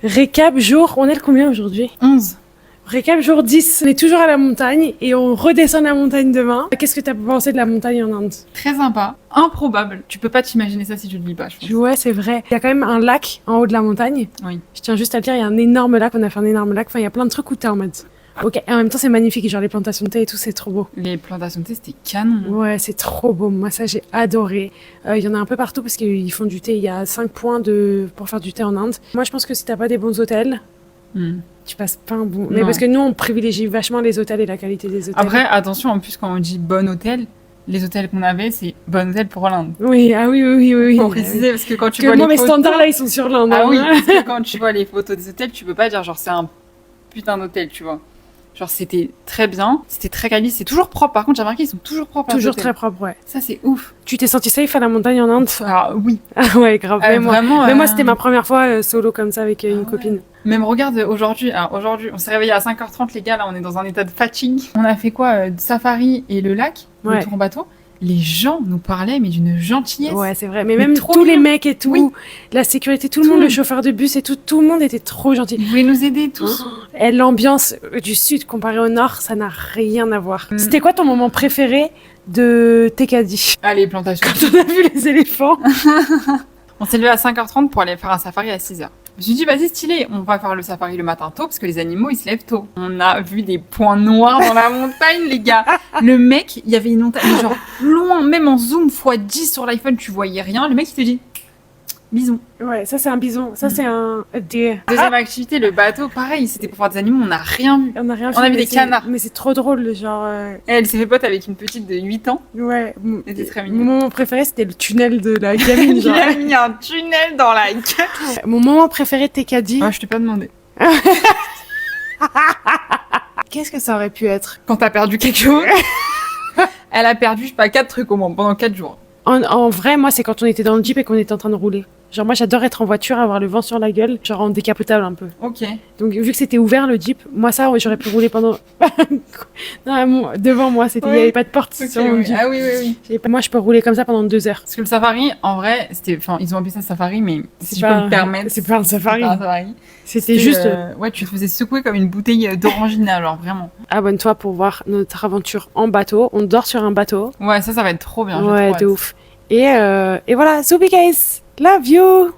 Récap jour, on est le combien aujourd'hui? 11. Récap jour 10, on est toujours à la montagne et on redescend la montagne demain. Qu'est-ce que t'as pensé de la montagne en Inde? Très sympa. Improbable. Tu peux pas t'imaginer ça si tu le vis pas, je pense. Ouais, c'est vrai. Il y a quand même un lac en haut de la montagne. Oui. Je tiens juste à le dire, il y a un énorme lac, on a fait un énorme lac. Enfin, il y a plein de trucs où t'es en mode... Ok, et en même temps c'est magnifique, genre les plantations de thé et tout, c'est trop beau. Les plantations de thé, c'était canon. Ouais, c'est trop beau, moi ça j'ai adoré. Il y en a un peu partout parce qu'ils font du thé, il y a 5 points pour faire du thé en Inde. Moi je pense que si t'as pas des bons hôtels, tu passes pas un bon... Mais Non. parce que nous on privilégie vachement les hôtels et la qualité des hôtels. Après, attention, en plus, quand on dit bon hôtel, les hôtels qu'on avait, c'est bon hôtel pour l'Inde. Oui, ah oui. Faut préciser, parce que quand tu Que vois moi les mes photos... standards là ils sont sur l'Inde. Ah hein. oui, parce que quand tu vois les photos des hôtels, tu peux pas dire genre c'est un putain d'hôtel, tu vois. Genre c'était très bien, c'était très quali, c'est toujours propre. Par contre, j'ai remarqué, ils sont toujours propres. Toujours les hôtels. très propre, ouais. Ça, c'est ouf. Tu t'es senti safe à la montagne en Inde? Alors oui. Ah ouais, grave. Vraiment, Mais moi c'était ma première fois solo comme ça avec une copine. Même regarde aujourd'hui, on s'est réveillé à 5h30 les gars, là on est dans un état de fatigue. On a fait quoi safari et le lac, Ouais. le tour en bateau. Les gens nous parlaient mais d'une gentillesse. Ouais, c'est vrai. Mais Mais même trop tous bien. les mecs et tout, Oui. la sécurité, tout le monde, le chauffeur de bus et tout le monde était trop gentil. Ils voulaient nous aider tous. Et l'ambiance du sud comparée au nord, ça n'a rien à voir. C'était quoi ton moment préféré de Tekadi? Ah, les plantations. Quand on a vu les éléphants. On s'est levé à 5h30 pour aller faire un safari à 6h. Je me suis dit, vas-y, stylé, on va faire le safari le matin tôt, parce que les animaux, ils se lèvent tôt. On a vu des points noirs dans la montagne, les gars. Le mec, il y avait une montagne, mais genre loin, même en zoom x10 sur l'iPhone, tu voyais rien. Le mec, il te dit, bison. Ouais, ça c'est un bison, ça c'est un deer. Deuxième activité, le bateau, pareil, c'était pour voir des animaux, on n'a rien vu. On a rien On a vu mais des canards. Mais c'est trop drôle, genre... Et elle s'est fait pote avec une petite de 8 ans. Ouais. C'était très Mon mignon. moment préféré, c'était le tunnel de la gamine, Il genre. a mis un tunnel dans la gueule. Mon moment préféré de Tekadi, Ah, je t'ai pas demandé. qu'est-ce que ça aurait pu être? Quand t'as perdu quelque chose, elle a perdu, je sais pas, 4 trucs au moins pendant 4 jours. En vrai, moi, c'est quand on était dans le Jeep et qu'on était en train de rouler. Genre, moi, j'adore être en voiture, avoir le vent sur la gueule, genre en décapotable un peu. Ok. Donc, vu que c'était ouvert le Jeep, moi, ça, ouais, j'aurais pu rouler pendant. Non, devant moi, il n'y Oui. avait pas de porte Ok, sur mon oui. Jeep. Ah oui. Moi, je peux rouler comme ça pendant 2 heures. Parce que le safari, en vrai, c'était, enfin, ils ont appelé ça safari, mais si je peux pas me permettre, C'est pas un safari. c'est pas un safari. C'était juste. ouais, tu te faisais secouer comme une bouteille d'orangina, genre vraiment. Abonne-toi pour voir notre aventure en bateau. On dort sur un bateau. Ouais, ça va être trop bien. j'ai Ouais, trop de hâte. ouf. Et voilà, Soupy guys, love you!